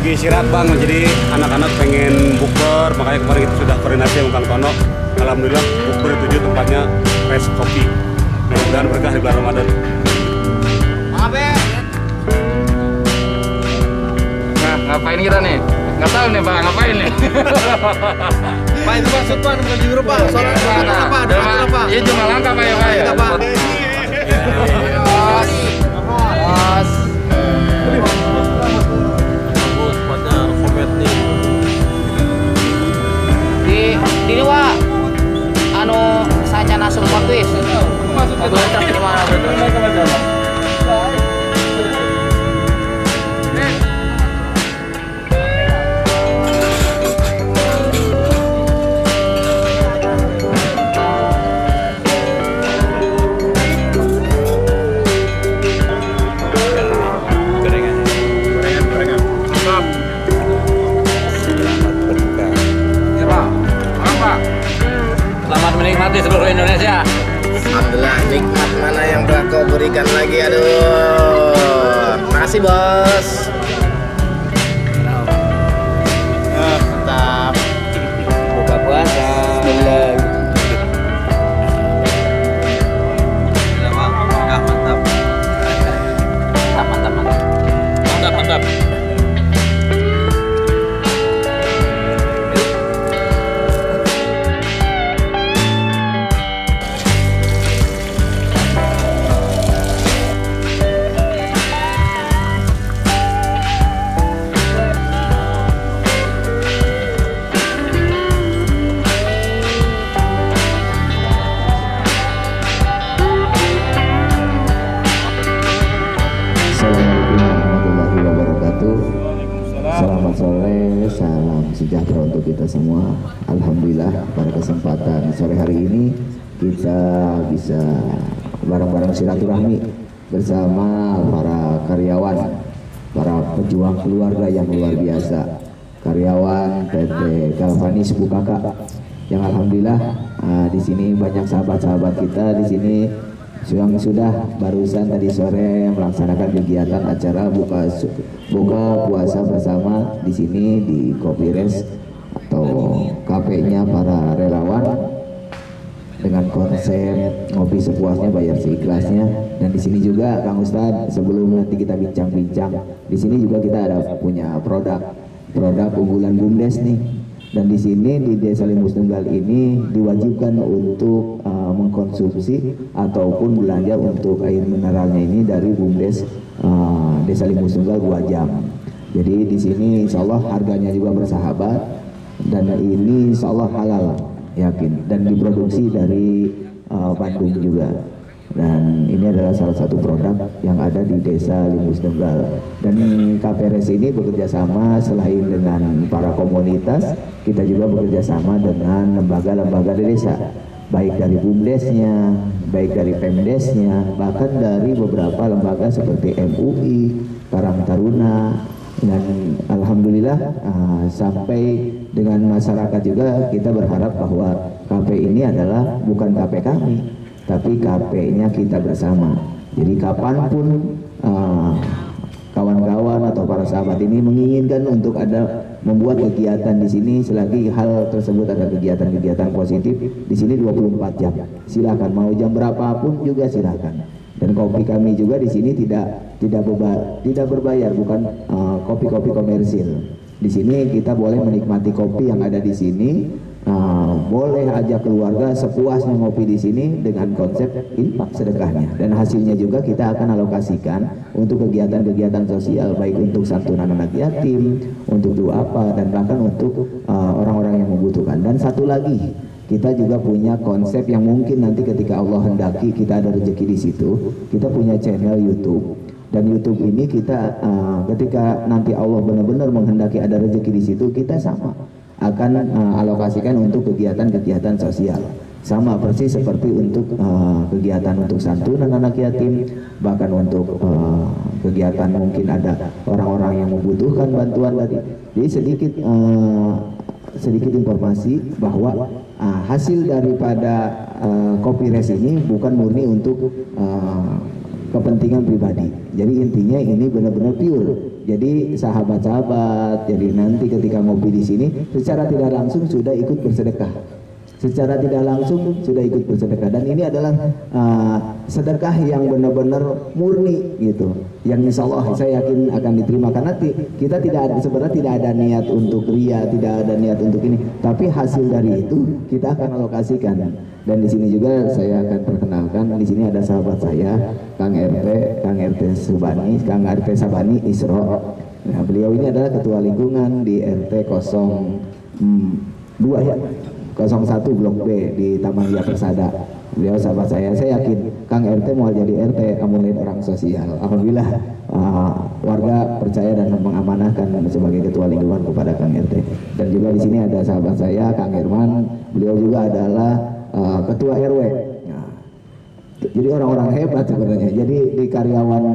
lagi istirahat Bang, jadi anak-anak pengen bukber, makanya kemarin kita sudah koordinasi dengan Kang Tono. Alhamdulillah bukber 7 tempatnya Rest Kopi. Mudah-mudahan berkah di bulan Ramadan. Maaf ya. Nah, ngapain kita nih? Nggak tahu nih Pak, ngapain nih? Pak itu maksud Pak bukan jujur Pak. Soalnya apa? Ada apa? Iya cuma langkah Pak ya Pak ya. Pak. Bos. Di Wak, anu saja nasum kuis. Mobil truk di mana betul? Selamat menikmati seluruh Indonesia. Alhamdulillah, nikmat mana yang telah kau berikan lagi, aduh. Makasih bos. Mantap. Buka puasa. Bismillah. Mantap. Mantap. Assalamualaikum warahmatullahi wabarakatuh. Selamat sore, salam sejahtera untuk kita semua. Alhamdulillah pada kesempatan sore hari ini kita bisa bareng-bareng silaturahmi bersama para karyawan, para pejuang keluarga yang luar biasa, karyawan PT Galvanis Bukaka yang alhamdulillah di sini banyak sahabat-sahabat kita di sini yang sudah barusan tadi sore melaksanakan kegiatan acara buka puasa bersama di sini di Kopi Rest atau kafe-nya para relawan dengan konsep ngopi sepuasnya bayar seikhlasnya. Dan di sini juga Kang Ustadz, sebelum nanti kita bincang-bincang, di sini juga kita ada punya produk unggulan BUMDes nih. Dan di sini di Desa Limus Tunggal ini diwajibkan untuk mengkonsumsi ataupun belanja untuk air mineralnya ini dari BUMDes Desa Limus Tunggal 2 jam. Jadi di sini insya Allah harganya juga bersahabat dan ini insya Allah halal, yakin, dan diproduksi dari Bandung juga. Dan ini adalah salah satu produk yang ada di Desa Limus Tunggal. Dan KPRS ini bekerja sama selain dengan para komunitas, kita juga bekerja sama dengan lembaga-lembaga di desa, baik dari BUMDesnya, baik dari Pemdesnya, bahkan dari beberapa lembaga seperti MUI, Karang Taruna, dan alhamdulillah sampai dengan masyarakat juga kita berharap bahwa KP ini adalah bukan KP kami, tapi KP-nya kita bersama. Jadi kapanpun kawan-kawan atau para sahabat ini menginginkan untuk ada membuat kegiatan di sini, selagi hal tersebut ada kegiatan-kegiatan positif di sini 24 jam. Silakan, mau jam berapapun juga silakan. Dan kopi kami juga di sini tidak berbayar, bukan kopi-kopi komersil. Di sini kita boleh menikmati kopi yang ada di sini. Boleh ajak keluarga sepuasnya ngopi di sini dengan konsep infak sedekahnya, dan hasilnya juga kita akan alokasikan untuk kegiatan-kegiatan sosial, baik untuk santunan anak yatim, untuk duafa, dan bahkan untuk orang-orang yang membutuhkan. Dan satu lagi, kita juga punya konsep yang mungkin nanti ketika Allah hendaki kita ada rezeki di situ, kita punya channel YouTube. Dan YouTube ini kita ketika nanti Allah benar-benar menghendaki ada rezeki di situ, kita sama akan alokasikan untuk kegiatan-kegiatan sosial, sama persis seperti untuk kegiatan untuk santunan anak yatim, bahkan untuk kegiatan mungkin ada orang-orang yang membutuhkan bantuan tadi. Jadi sedikit informasi bahwa hasil daripada Kopi Rest ini bukan murni untuk kepentingan pribadi. Jadi intinya ini benar-benar pure Jadi sahabat-sahabat, jadi nanti ketika ngopi di sini secara tidak langsung sudah ikut bersedekah. Secara tidak langsung sudah ikut bersedekah, dan ini adalah sedekah yang benar-benar murni gitu, yang insya Allah saya yakin akan diterima, karena kita sebenarnya tidak ada niat untuk ria, tidak ada niat untuk ini, tapi hasil dari itu kita akan alokasikan. Dan di sini juga saya akan perkenalkan, di sini ada sahabat saya, Kang RT Subani, Kang RT Sabani Isro. Nah, beliau ini adalah ketua lingkungan di RT 02 ya. 01 Blok B di Taman Ria Persada. Beliau sahabat saya yakin Kang RT mau jadi RT, amunin orang sosial. Alhamdulillah warga percaya dan mengamanahkan sebagai ketua lingkungan kepada Kang RT. Dan juga di sini ada sahabat saya Kang Herman, beliau juga adalah ketua RW. Nah, jadi orang-orang hebat sebenarnya. Jadi di karyawan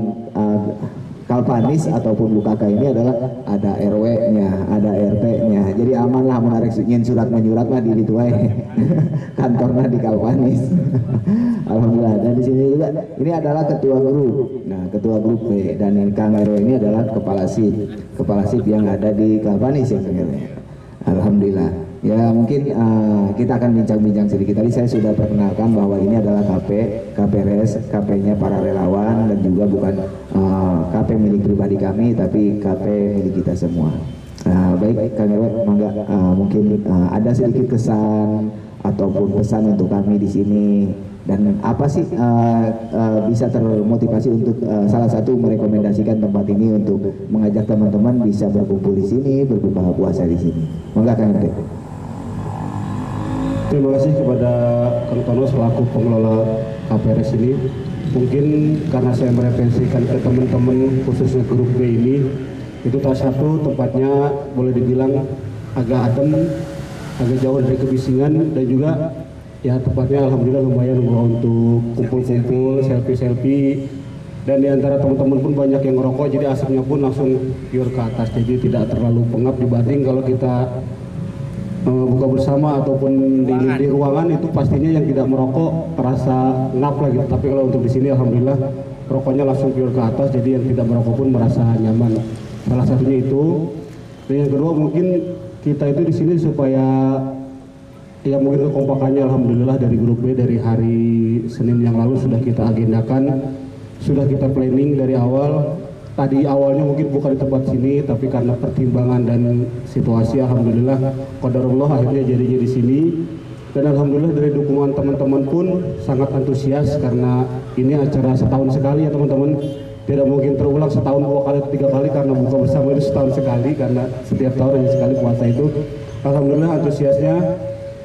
Kalpanis ataupun Bukaka ini adalah ada RW-nya, ada RT-nya. Jadi aman lah menarik surat menyurat mah di dituai kantornya di Kalpanis. Alhamdulillah. Dan di sini juga ini adalah ketua grup. Nah, ketua grup B, dan Kang RW ini adalah kepala SIP yang ada di Kalpanis ya Kang RW. Alhamdulillah. Ya mungkin kita akan bincang-bincang sedikit. Tadi saya sudah perkenalkan bahwa ini adalah KPRS, KP-nya para relawan, dan juga bukan KP milik pribadi kami, tapi KP milik kita semua. Baik Kang RW, mangga mungkin ada sedikit kesan ataupun pesan untuk kami di sini, dan apa sih bisa termotivasi untuk salah satu merekomendasikan tempat ini untuk mengajak teman-teman bisa berkumpul di sini, berbuka puasa di sini. Mangga Kang RW. Terima kasih kepada Kang Tono selaku pengelola KPRS ini. Mungkin karena saya mereferensikan ke teman-teman khususnya grup B ini, itu salah satu tempatnya boleh dibilang agak adem, agak jauh dari kebisingan, dan juga ya tempatnya alhamdulillah lumayan untuk kumpul-kumpul, selfie-selfie, dan diantara teman-teman pun banyak yang ngerokok, jadi asapnya pun langsung pure ke atas, jadi tidak terlalu pengap dibanding kalau kita buka bersama ataupun di ruangan itu pastinya yang tidak merokok terasa ngap lah gitu. Tapi kalau untuk di sini alhamdulillah rokoknya langsung pure ke atas, jadi yang tidak merokok pun merasa nyaman. Salah satunya itu. Dan yang kedua mungkin kita itu di sini supaya ya mungkin kekompakannya alhamdulillah dari grup B dari hari Senin yang lalu sudah kita agendakan, sudah kita planning dari awal. Tadi awalnya mungkin bukan di tempat sini, tapi karena pertimbangan dan situasi alhamdulillah qadarullah akhirnya jadinya di sini. Dan alhamdulillah dari dukungan teman-teman pun sangat antusias, karena ini acara setahun sekali ya teman-teman. Tidak mungkin terulang setahun 2 kali atau 3 kali, karena buka bersama itu setahun sekali, karena setiap tahun hanya sekali puasa itu. Alhamdulillah antusiasnya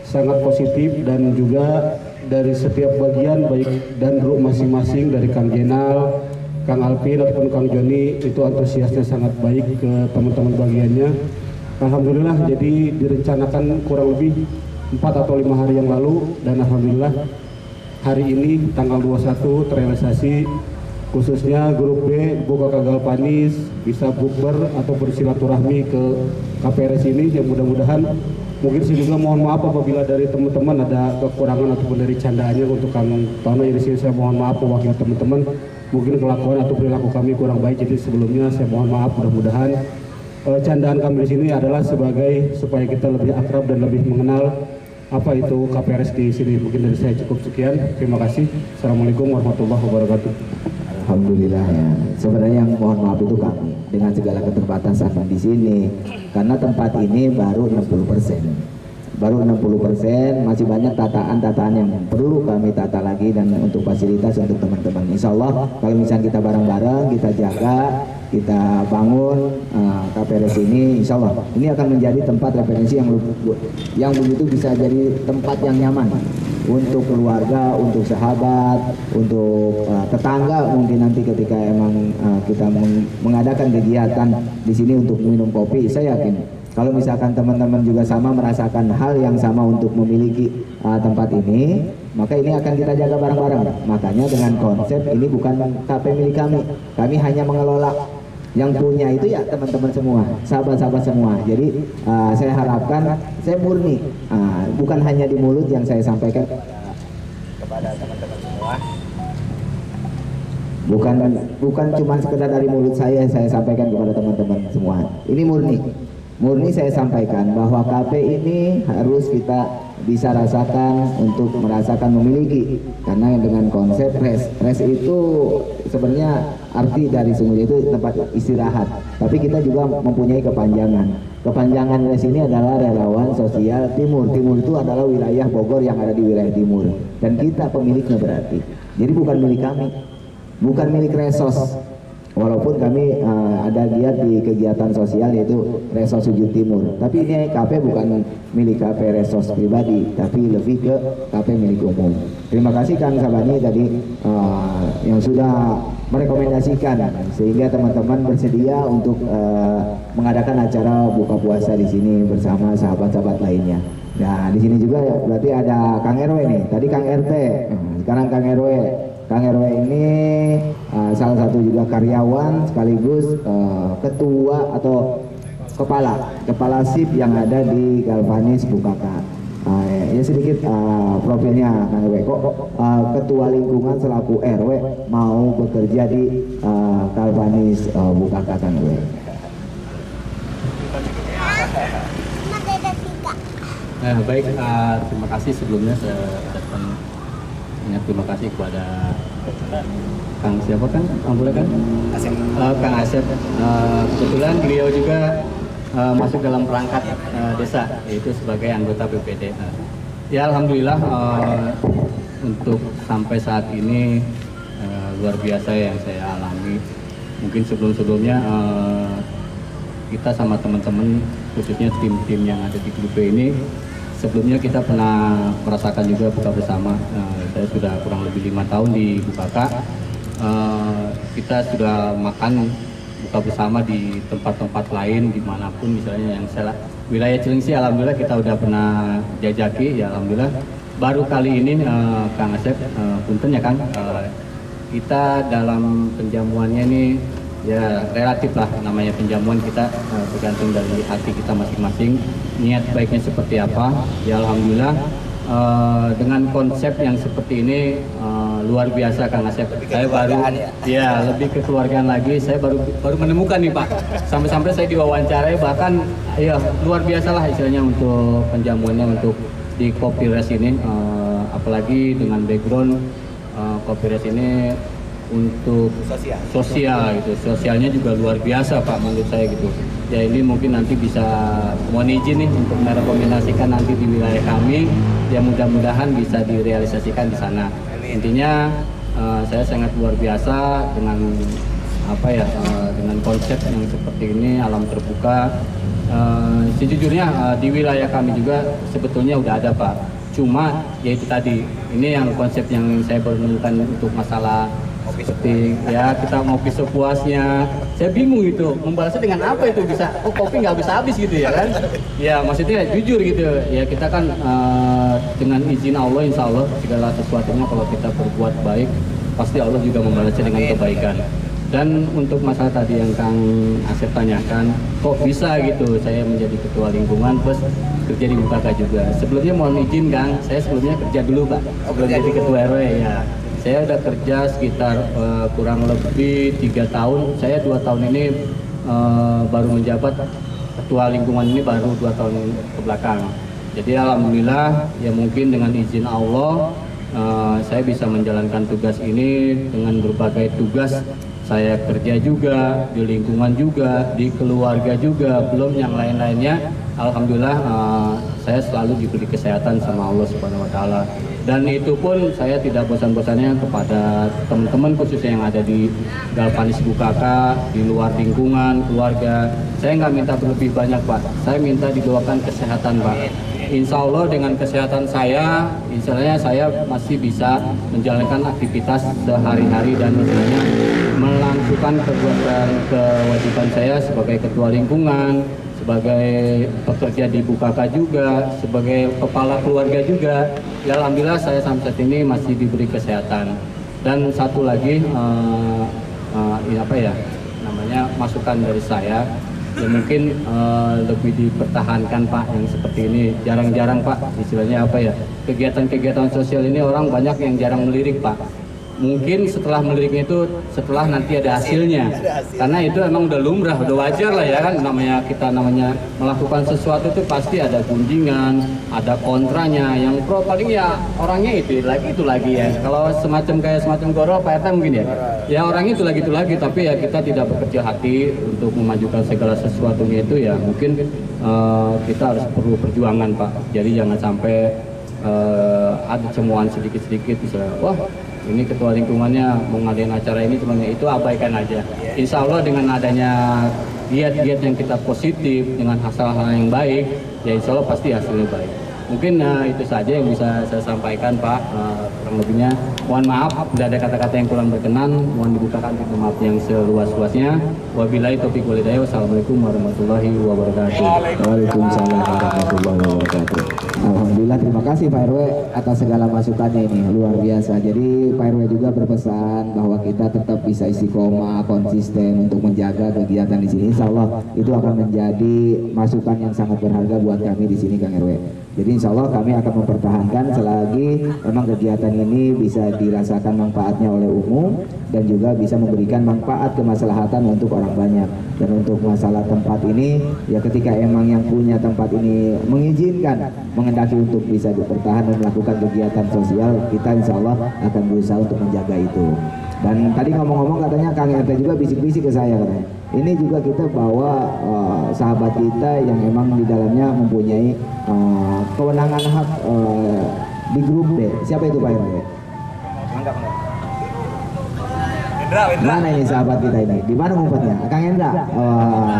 sangat positif, dan juga dari setiap bagian baik dan grup masing-masing, dari Kang Jenal, Kang Alvin ataupun Kang Joni, itu antusiasnya sangat baik ke teman-teman bagiannya. Alhamdulillah, jadi direncanakan kurang lebih 4 atau 5 hari yang lalu, dan alhamdulillah hari ini tanggal 21 terrealisasi, khususnya grup B buka Kagal Panis bisa bukber atau bersilaturahmi ke KPRS ini. Yang mudah-mudahan mungkin saya juga mohon maaf apabila dari teman-teman ada kekurangan ataupun dari candaannya untuk Kang Tono. Jadi sini saya mohon maaf mewakili teman-teman, mungkin kelakuan atau perilaku kami kurang baik, jadi sebelumnya saya mohon maaf. Mudah-mudahan candaan kami di sini adalah sebagai supaya kita lebih akrab dan lebih mengenal apa itu KPRS di sini. Mungkin dari saya cukup sekian. Terima kasih. Assalamualaikum warahmatullahi wabarakatuh. Alhamdulillah ya. Sebenarnya yang mohon maaf itu kami dengan segala keterbatasan di sini, karena tempat ini baru 60%. Baru 60%, masih banyak tataan yang perlu kami tata lagi, dan untuk fasilitas untuk teman-teman. Insya Allah kalau misalnya kita bareng-bareng, kita jaga, kita bangun KPRS ini, insya Allah ini akan menjadi tempat referensi yang begitu bisa jadi tempat yang nyaman untuk keluarga, untuk sahabat, untuk tetangga. Mungkin nanti ketika emang kita mengadakan kegiatan di sini untuk minum kopi, saya yakin kalau misalkan teman-teman juga sama merasakan hal yang sama untuk memiliki tempat ini, maka ini akan kita jaga bareng-bareng. Makanya dengan konsep ini bukan KP milik kami, kami hanya mengelola. Yang punya itu ya teman-teman semua, sahabat-sahabat semua. Jadi saya harapkan saya murni, bukan hanya di mulut yang saya sampaikan kepada teman-teman semua. Bukan cuma sekedar dari mulut saya sampaikan kepada teman-teman semua. Ini murni saya sampaikan bahwa KP ini harus kita bisa rasakan untuk merasakan memiliki, karena dengan konsep rest itu sebenarnya arti dari sungguhnya itu tempat istirahat, tapi kita juga mempunyai kepanjangan rest ini adalah relawan sosial timur itu adalah wilayah Bogor yang ada di wilayah timur, dan kita pemiliknya berarti, jadi bukan milik kami, bukan milik Resos. Walaupun kami ada giat di kegiatan sosial yaitu Resos Sujud Timur, tapi ini KP bukan milik KP Resos pribadi, tapi lebih ke KP milik umum. Terima kasih Kang Sabani tadi yang sudah merekomendasikan sehingga teman-teman bersedia untuk mengadakan acara buka puasa di sini bersama sahabat-sahabat lainnya. Nah, di sini juga berarti ada Kang RW nih. Tadi Kang RT, sekarang Kang RW. Kang RW ini salah satu juga karyawan sekaligus ketua atau kepala SIP yang ada di Galvanis Bukaka. Ya sedikit profilnya Kang RW, kok ketua lingkungan selaku RW mau bekerja di Galvanis Bukaka, Kang RW? Baik, terima kasih sebelumnya saya ucapkan terima kasih kepada Kang siapa kan? Boleh kan? Kang Asep. Kebetulan beliau juga masuk dalam perangkat desa, yaitu sebagai anggota BPD. Ya alhamdulillah untuk sampai saat ini luar biasa yang saya alami. Mungkin sebelum-sebelumnya kita sama teman-teman, khususnya tim-tim yang ada di grup B ini, sebelumnya kita pernah merasakan juga buka bersama. Saya sudah kurang lebih 5 tahun di Bukaka. Kita sudah makan buka bersama di tempat-tempat lain dimanapun, misalnya yang wilayah Cilengsi, alhamdulillah kita udah pernah jajaki. Ya alhamdulillah baru kali ini Kang Asep, punten ya Kang, kita dalam penjamuannya ini ya relatif lah, namanya penjamuan kita bergantung dari hati kita masing-masing, niat baiknya seperti apa. Ya alhamdulillah dengan konsep yang seperti ini luar biasa Kang Asep. Saya baru ya lebih kekeluargaan lagi, saya baru menemukan nih Pak, sampai-sampai saya diwawancarai, bahkan ya luar biasa lah istilahnya untuk penjamuannya untuk di Kopi Rest ini, apalagi dengan background Kopi Rest ini untuk sosial gitu, sosialnya juga luar biasa Pak menurut saya gitu. Ya ini mungkin nanti bisa mohon izin nih untuk merekomendasikan nanti di wilayah kami, ya mudah-mudahan bisa direalisasikan di sana. Intinya saya sangat luar biasa dengan apa ya, dengan konsep yang seperti ini, alam terbuka. Sejujurnya di wilayah kami juga sebetulnya udah ada Pak, cuma yaitu tadi ini yang konsep yang saya baru menemukan untuk masalah seperti ya kita ngopi sepuasnya. Saya bingung itu membalasnya dengan apa itu bisa, oh kopi nggak habis-habis gitu ya kan. Ya maksudnya jujur gitu ya, kita kan dengan izin Allah insya Allah segala sesuatunya kalau kita berbuat baik pasti Allah juga membalasnya dengan kebaikan. Dan untuk masalah tadi yang Kang Asep tanyakan, kok bisa gitu saya menjadi ketua lingkungan plus kerja di Bukaka juga. Sebelumnya mohon izin Kang, saya sebelumnya kerja dulu Pak sebelum jadi ketua RW ya. Saya udah kerja sekitar kurang lebih 3 tahun. Saya 2 tahun ini baru menjabat ketua lingkungan ini baru 2 tahun ke belakang. Jadi alhamdulillah ya mungkin dengan izin Allah saya bisa menjalankan tugas ini dengan berbagai tugas. Saya kerja juga di lingkungan juga, di keluarga juga, belum yang lain-lainnya. Alhamdulillah saya selalu diberi kesehatan sama Allah Subhanahu Wa Taala. Dan itu pun saya tidak bosan-bosannya kepada teman-teman khususnya yang ada di Galvanis Bukaka, di luar lingkungan, keluarga. Saya nggak minta berlebih banyak Pak, saya minta didoakan kesehatan Pak. Insya Allah dengan kesehatan saya, misalnya saya masih bisa menjalankan aktivitas sehari-hari dan misalnya melakukan kewajiban saya sebagai ketua lingkungan, sebagai pekerja di Bukaka juga, sebagai kepala keluarga juga. Ya alhamdulillah saya sampai saat ini masih diberi kesehatan. Dan satu lagi apa ya namanya masukan dari saya, ya mungkin lebih dipertahankan Pak yang seperti ini. Jarang-jarang Pak istilahnya apa ya, kegiatan-kegiatan sosial ini orang banyak yang jarang melirik Pak. mungkin setelah meliriknya itu setelah nanti ada hasilnya, karena itu emang udah lumrah, udah wajar lah ya kan, namanya kita melakukan sesuatu itu pasti ada gunjingan, ada kontranya. Yang pro paling ya orangnya itu lagi ya. Kalau semacam goro Pak RT mungkin ya orangnya itu lagi, tapi ya kita tidak berkecil hati untuk memajukan segala sesuatunya itu ya mungkin kita harus perlu perjuangan Pak. Jadi jangan sampai ada cemuan sedikit-sedikit misalnya, wah ini ketua lingkungannya mau ngadain acara ini semuanya, itu abaikan aja. Insya Allah dengan adanya giat-giat yang kita positif dengan hal-hal yang baik, ya insya Allah pasti hasilnya baik. Mungkin itu saja yang bisa saya sampaikan Pak. Kurang lebihnya mohon maaf bila ada kata-kata yang kurang berkenan, mohon dibukakan pintu maaf yang seluas-luasnya. Wabillahi taufiq wal hidayah. Wassalamualaikum warahmatullahi wabarakatuh. Waalaikumsalam warahmatullahi wabarakatuh. Alhamdulillah, terima kasih Pak RW atas segala masukannya, ini luar biasa. Jadi Pak RW juga berpesan bahwa kita tetap bisa istiqomah, konsisten untuk menjaga kegiatan di sini. Insya Allah itu akan menjadi masukan yang sangat berharga buat kami di sini Kang RW. Jadi insya Allah kami akan mempertahankan selagi memang kegiatan ini bisa dirasakan manfaatnya oleh umum dan juga bisa memberikan manfaat kemaslahatan untuk orang banyak. Dan untuk masalah tempat ini, ya ketika emang yang punya tempat ini mengizinkan, menghendaki untuk bisa bertahan dan melakukan kegiatan sosial, kita insya Allah akan berusaha untuk menjaga itu. Dan tadi ngomong-ngomong katanya Kang RT juga bisik-bisik ke saya katanya, ini juga kita bawa sahabat kita yang memang di dalamnya mempunyai kewenangan hak di grup B. Siapa itu Pak RT? Mana ini sahabat kita ini? Di mana ngumpetnya? Kang Hendra.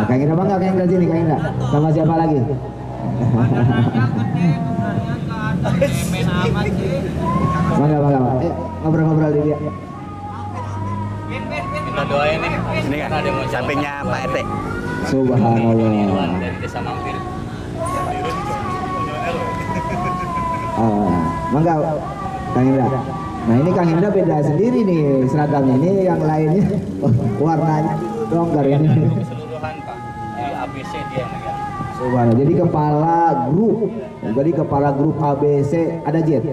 Kang Hendra bangga, Kang Hendra sini, Kang Hendra. Sama siapa lagi? Bangga. Ngobrol-ngobrol di dia. Kita doain nih. Ini kan ada sampingnya Pak RT. Subhanallah. Dari desa Mampir. Mangga Kang Hendra. Nah ini Kang Hendra beda sendiri nih seragamnya. Ini yang lainnya warnanya dongker ini. Keseluruhan Pak. Jadi ABC dia yang megang. Subhanallah. Jadi kepala grup. Jadi kepala grup ABC ada Jet?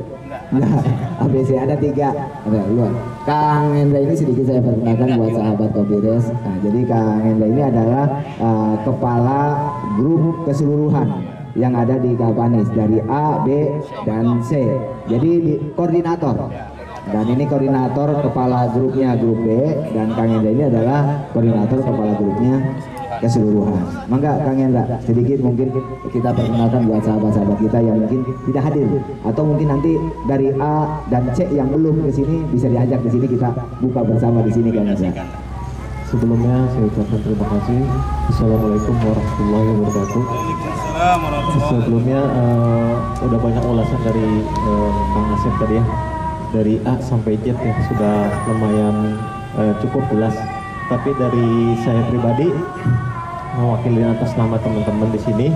Enggak. ABC ada 3. Ada luar. Kang Hendra ini sedikit saya perkenalkan buat sahabat Kopires. Nah, jadi Kang Hendra ini adalah kepala grup keseluruhan yang ada di Kalpanis dari A, B, dan C. Jadi koordinator. Dan ini koordinator kepala grupnya grup B, dan Kang Hendra ini adalah koordinator kepala grupnya keseluruhan. Mangga Kang Hendra, sedikit mungkin kita perkenalkan buat sahabat-sahabat kita yang mungkin tidak hadir, atau mungkin nanti dari A dan C yang belum ke sini bisa diajak di sini, kita buka bersama di sini Kang Hendra. Sebelumnya saya ucapkan terima kasih. Assalamualaikum warahmatullahi wabarakatuh. Sebelumnya udah banyak ulasan dari Kang Asep tadi ya, dari A sampai Z ya, sudah lumayan cukup jelas. Tapi dari saya pribadi mewakili atas nama teman-teman di sini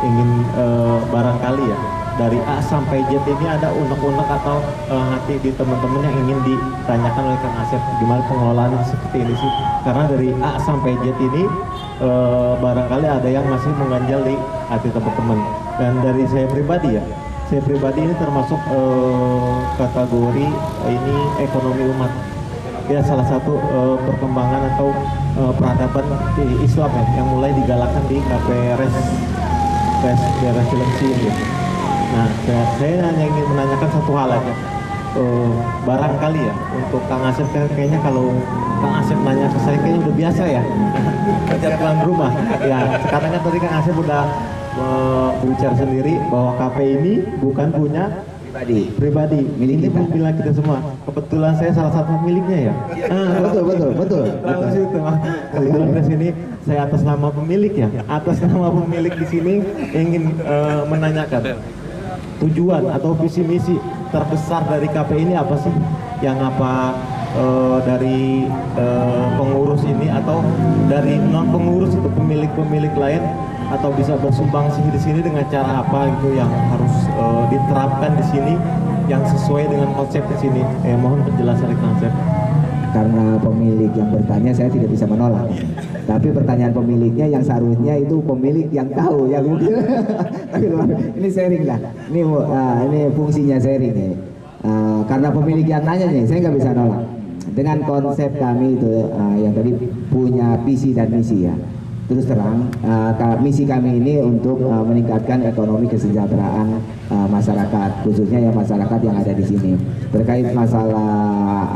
ingin barangkali ya, dari A sampai Z ini ada unek-unek atau hati di teman-teman yang ingin ditanyakan oleh Kang Asep, gimana pengelolaan seperti ini sih? Karena dari A sampai Z ini barangkali ada yang masih mengganjal di hati teman-teman. Dan dari saya pribadi ya, saya pribadi ini termasuk kategori ini ekonomi umat. Ya salah satu perkembangan atau peradaban di Islam ya, yang mulai digalakkan di KPRS daerah Cilengsi ini. Nah, saya hanya ingin menanyakan satu hal aja. Barangkali ya untuk Kang Asep, kayaknya kalau Kang Asep nanya ke saya kayaknya udah biasa ya kerja tuan rumah. Ya sekarang kan tadi Kang Asep udah berbicara sendiri bahwa KP ini bukan punya pribadi, milik kita semua. Kebetulan saya salah satu miliknya ya. Betul. Lalu itu kebetulan di sini saya atas nama pemilik ya, atas nama pemilik di sini ingin menanyakan tujuan atau visi misi terbesar dari KP ini apa sih? Yang apa dari pengurus ini atau dari non pengurus itu pemilik lain, atau bisa bersumbangsi di sini dengan cara apa gitu yang harus diterapkan di sini yang sesuai dengan konsep di sini. Mohon penjelasan dari konsep. Karena pemilik yang bertanya saya tidak bisa menolak. Tapi pertanyaan pemiliknya yang seharusnya itu pemilik yang tahu ya mungkin. Ini sharing lah. Ini fungsinya sharing nih. karena pemilik yang nanya nih, saya nggak bisa nolak. Dengan konsep kami itu yang tadi punya visi dan misi ya. Terus terang, misi kami ini untuk meningkatkan ekonomi kesejahteraan masyarakat, khususnya ya masyarakat yang ada di sini. Terkait masalah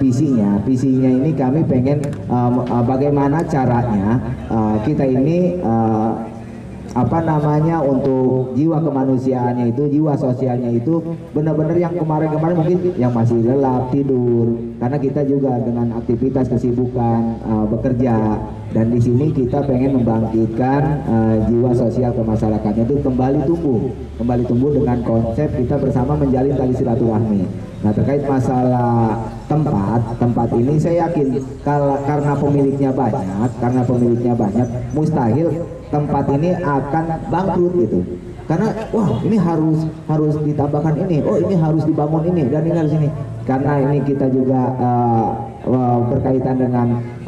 visinya ini kami pengen bagaimana caranya kita ini untuk jiwa kemanusiaannya itu, jiwa sosialnya itu benar-benar yang kemarin-kemarin mungkin yang masih lelap tidur, karena kita juga dengan aktivitas kesibukan bekerja, dan di sini kita pengen membangkitkan jiwa sosial ke masyarakatnya itu kembali tumbuh dengan konsep kita bersama menjalin tali silaturahmi. Nah, terkait masalah tempat ini saya yakin karena pemiliknya banyak, mustahil tempat ini akan bangkrut gitu. Karena wah ini harus ditambahkan ini, oh ini harus dibangun ini dan ini harus ini. Karena ini kita juga berkaitan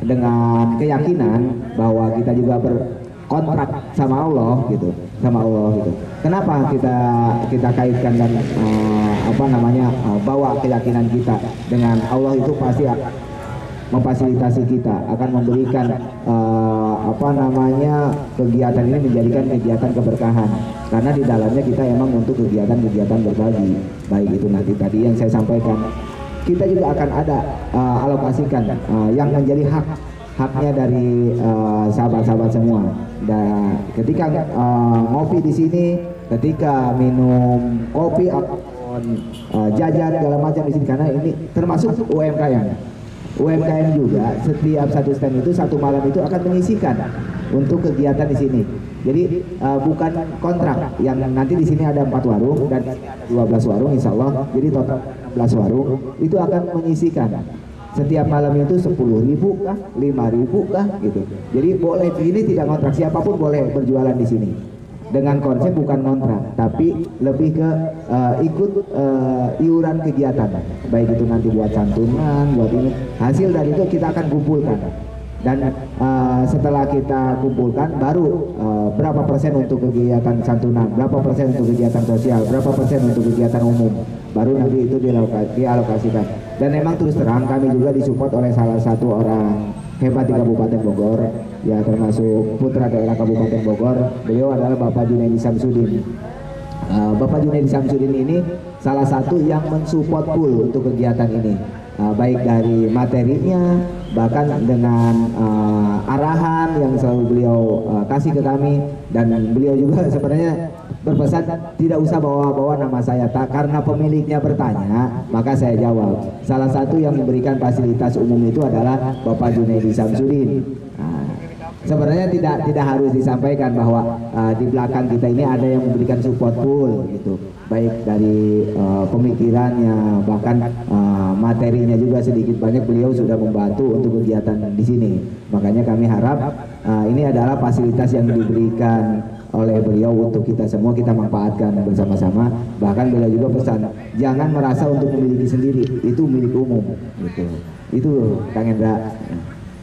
dengan keyakinan bahwa kita juga berkontrak sama Allah gitu. Kenapa kita kaitkan dan bawa keyakinan kita dengan Allah itu pasti memfasilitasi kita, akan memberikan kegiatan ini menjadikan kegiatan keberkahan, karena di dalamnya kita emang untuk kegiatan berbagi, baik itu nanti tadi yang saya sampaikan, kita juga akan ada alokasikan yang menjadi haknya dari sahabat-sahabat semua. Dan ketika ngopi di sini, ketika minum kopi ataupun jajan segala macam di sini, karena ini termasuk UMKM juga, setiap satu stand itu satu malam itu akan menyisikan untuk kegiatan di sini. Jadi bukan kontrak, yang nanti di sini ada 4 warung dan 12 warung insya Allah, jadi total 16 warung itu akan menyisikan. Setiap malam itu 10.000 kah, 5.000 kah gitu. Jadi boleh, ini tidak kontrak, siapapun boleh berjualan di sini. Dengan konsep bukan kontrak, tapi lebih ke ikut iuran kegiatan, baik itu nanti buat santunan, buat ini. Hasil dari itu kita akan kumpulkan, dan setelah kita kumpulkan baru berapa persen untuk kegiatan santunan, berapa persen untuk kegiatan sosial, berapa persen untuk kegiatan umum, baru nanti itu dialokasikan. Dan memang terus terang kami juga disupport oleh salah satu orang hebat di Kabupaten Bogor, ya termasuk putra daerah Kabupaten Bogor. Beliau adalah Bapak Junaidi Samsudin. Bapak Junaidi Samsudin ini salah satu yang mensupport full untuk kegiatan ini, baik dari materinya, bahkan dengan arahan yang selalu beliau kasih ke kami. Dan beliau juga sebenarnya berpesan tidak usah bawa-bawa nama saya, karena pemiliknya bertanya maka saya jawab. Salah satu yang memberikan fasilitas umum itu adalah Bapak Junaidi Samsudin. Sebenarnya tidak harus disampaikan bahwa di belakang kita ini ada yang memberikan support full gitu, baik dari pemikirannya, bahkan materinya juga sedikit banyak beliau sudah membantu untuk kegiatan di sini. Makanya kami harap ini adalah fasilitas yang diberikan oleh beliau untuk kita semua, kita manfaatkan bersama-sama. Bahkan beliau juga pesan, jangan merasa untuk memiliki sendiri, itu milik umum gitu. Itu Kang Hendra.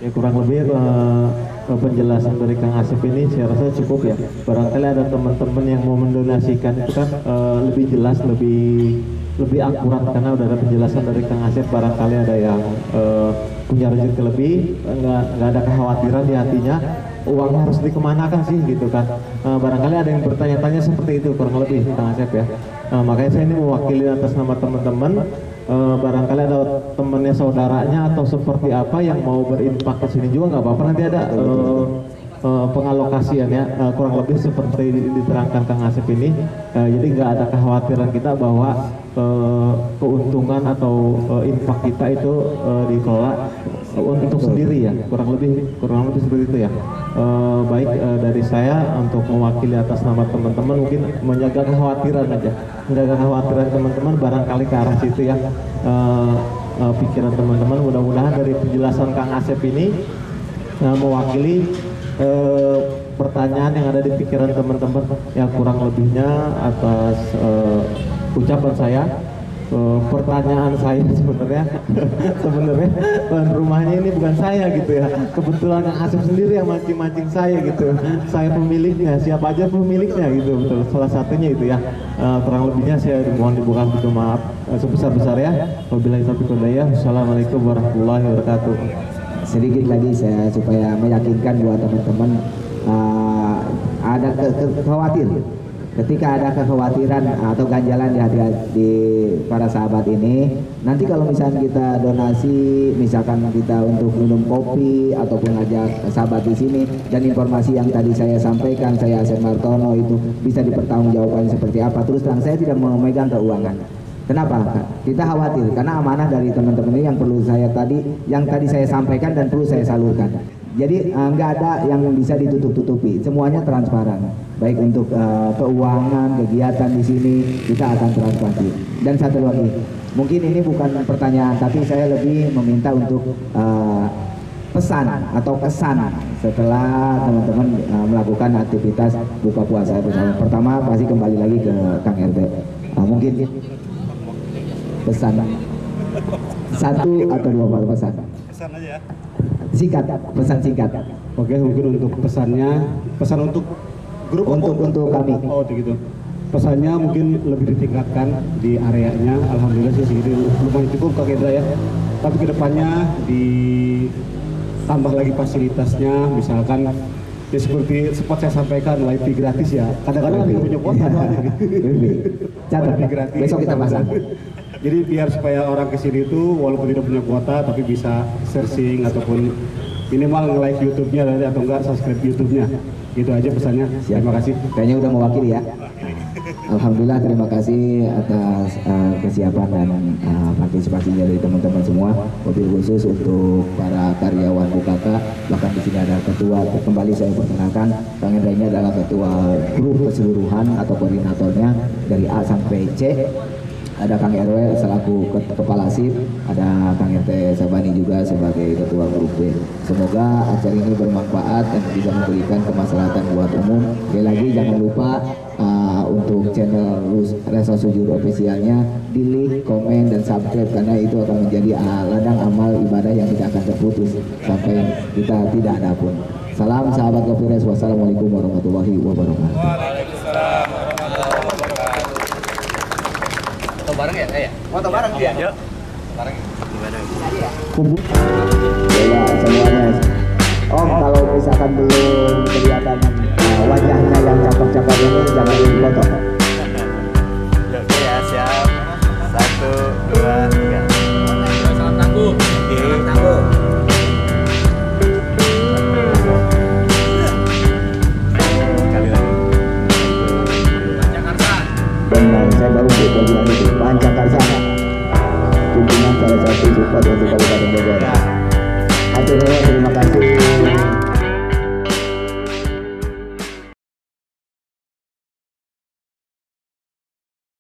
Ya, kurang lebih penjelasan dari Kang Asep ini saya rasa cukup ya. Barangkali ada teman-teman yang mau mendonasikan itu kan lebih jelas, lebih akurat, karena udah ada penjelasan dari Kang Asep. Barangkali ada yang punya rezeki lebih, nggak ada kekhawatiran di hatinya, uangnya harus dikemanakan sih gitu kan. Barangkali ada yang bertanya-tanya seperti itu kurang lebih Kang Asep ya. Makanya saya ini mewakili atas nama teman-teman. Barangkali ada temannya, saudaranya atau seperti apa yang mau berinfak ke sini juga nggak apa-apa, nanti ada pengalokasian ya, kurang lebih seperti diterangkan Kang Asep ini. Jadi nggak ada kekhawatiran kita bahwa keuntungan atau infak kita itu dikelola untuk sendiri ya, kurang lebih seperti itu ya. Baik, dari saya untuk mewakili atas nama teman-teman mungkin menjaga kekhawatiran aja, menjaga kekhawatiran teman-teman barangkali ke arah situ ya. Pikiran teman-teman, mudah-mudahan dari penjelasan Kang Asep ini mewakili pertanyaan yang ada di pikiran teman-teman. Ya kurang lebihnya atas ucapan saya pertanyaan saya sebenarnya tuan rumahnya ini bukan saya gitu ya. Kebetulan yang Asep sendiri yang mancing-mancing saya gitu. Saya pemiliknya, siapa aja pemiliknya gitu, betul. Salah satunya itu ya. Kurang lebihnya saya mohon dibuka pintu maaf sebesar-besar ya. Wabillahi taufiq wal hidayah. Assalamualaikum warahmatullahi wabarakatuh. Sedikit lagi saya supaya meyakinkan buat teman-teman ada khawatir. Ketika ada kekhawatiran atau ganjalan di hati di para sahabat ini, nanti kalau misalnya kita donasi, misalkan kita untuk minum kopi ataupun ngajak sahabat di sini, dan informasi yang tadi saya sampaikan, saya Asep Martono itu bisa dipertanggungjawabkan seperti apa. Terus terang saya tidak memegang keuangan. Kenapa? Kita khawatir karena amanah dari teman-teman ini yang tadi saya sampaikan dan perlu saya salurkan. Jadi nggak ada yang bisa ditutup-tutupi, semuanya transparan. Baik untuk keuangan, kegiatan di sini kita akan transparan. Dan satu lagi, mungkin ini bukan pertanyaan, tapi saya lebih meminta untuk pesan atau kesan setelah teman-teman melakukan aktivitas buka puasa bersama. Pertama pasti kembali lagi ke Kang RT. Mungkin pesan satu atau dua pesan. Pesan aja ya. Singkat, pesan singkat. Oke, mungkin untuk pesan untuk grup untuk kami. Oh, gitu. Pesannya mungkin lebih ditingkatkan di areanya. Alhamdulillah sih segitu lumayan cukup Kak Indra ya. Tapi kedepannya ditambah lagi fasilitasnya, misalkan ya seperti sempat saya sampaikan wifi gratis ya. Kadang-kadang nggak punya kuota Catat, gratis. besok kita pasang. Jadi biar supaya orang kesini itu walaupun tidak punya kuota tapi bisa searching ataupun minimal nge-like YouTube-nya atau enggak subscribe YouTube-nya. Gitu aja pesannya. Siap. Terima kasih. Kayaknya udah mewakili ya. Alhamdulillah, terima kasih atas kesiapan dan partisipasinya dari teman-teman semua. Mobil khusus untuk para karyawan BUKK. Bahkan di sini ada ketua. Kembali saya perkenalkan, Kang Hendra ini adalah ketua grup keseluruhan atau koordinatornya dari A sampai C. Ada Kang RW selaku kepala SIP, ada Kang RT Sabani juga sebagai ketua grup B. Semoga acara ini bermanfaat dan bisa memberikan kemaslahatan buat umum. Sekali lagi jangan lupa untuk channel Resa Sujud officialnya di like, komen, dan subscribe karena itu akan menjadi ladang amal ibadah yang tidak akan terputus sampai kita tidak ada pun. Salam sahabat Kopires, wassalamualaikum warahmatullahi wabarakatuh. Bareng ya, kayak? Foto bareng dia. Yuk. Bareng. Gimana? Ya semuanya. Om, kalau misalkan belum kelihatan wajahnya yang cakep-cakep ini jangan dipoto. Oke ya, siap. 1, 2, 3. Salam tangguh. Salam tangguh. Benar, saya baru bilang itu Pancakarsana, pimpinan salah satu support untuk Kabupaten Bogor. Terima